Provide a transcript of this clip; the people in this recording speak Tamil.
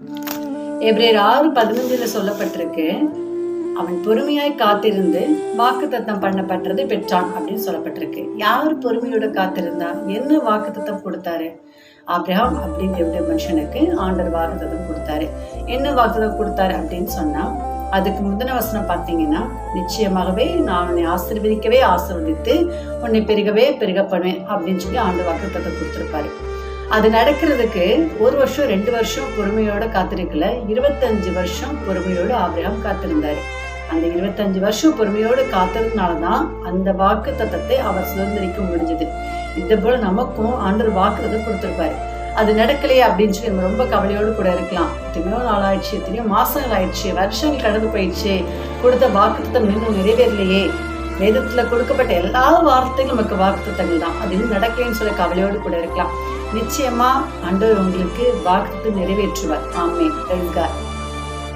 எபிரேயர் 6:15 சொல்லப்பட்டிருக்கு, அவன் பொறுமையாய் காத்திருந்து வாக்குத்தத்தம் பண்ணப்பட்டது பெற்றான் அப்படின்னு சொல்லப்பட்டிருக்கு. யார் பொறுமையோட காத்திருந்தா? என்ன வாக்குத்தத்தம் கொடுத்தாரு? ஆபிரகாம் அப்படிங்கிற மனுஷனுக்கு ஆண்டவர் வாக்குத்தத்தம் கொடுத்தாரு. என்ன வாக்குத்தத்தம் கொடுத்தாரு அப்படின்னு சொன்னா, அதுக்கு முந்தின வசனம் பார்த்தீங்கன்னா, நிச்சயமாகவே நான் உன்னை ஆசீர்வதிக்கவே ஆசீர்வதித்து உன்னை பெருகவே பெருக பண்ணுவேன் அப்படின்னு சொல்லி ஆண்டு வாக்குத்தத்தம் கொடுத்திருப்பாரு. அது நடக்கிறதுக்கு 1 வருஷம் 2 வருஷம் பொறுமையோட காத்திருக்கல, 25 வருஷம் பொறுமையோடு ஆபிரகாம் காத்திருந்தாரு. அந்த 25 வருஷம் பொறுமையோடு காத்திருந்தனாலதான் அந்த வாக்கு தத்தத்தை அவர் சுதந்திரிக்க முடிஞ்சது. இது போல நமக்கும் ஆண்டவர் வாக்குத்தத்தம் கொடுத்திருப்பாரு. அது நடக்கலையே அப்படின்னு சொல்லி நம்ம ரொம்ப கவலையோடு கூட இருக்கலாம். எத்தனையோ நாள் ஆயிடுச்சு, எத்தனையோ மாசங்கள் ஆயிடுச்சு, வருஷங்கள் கடந்து போயிடுச்சு, கொடுத்த வாக்குத்தத்தம் இன்னும் நிறைவேறலையே. வேதத்துல கொடுக்கப்பட்ட எல்லா வார்த்தைகளும் நமக்கு வாக்குத்தத்தங்கள் தான், அது இன்னும் நடக்கலைன்னு சொல்ல கவலையோடு கூட இருக்கலாம். நிச்சயமா ஆண்டவர் உங்களுக்கு வாக்குத்தத்தம் நிறைவேற்றுவார். ஆமென். Praise God.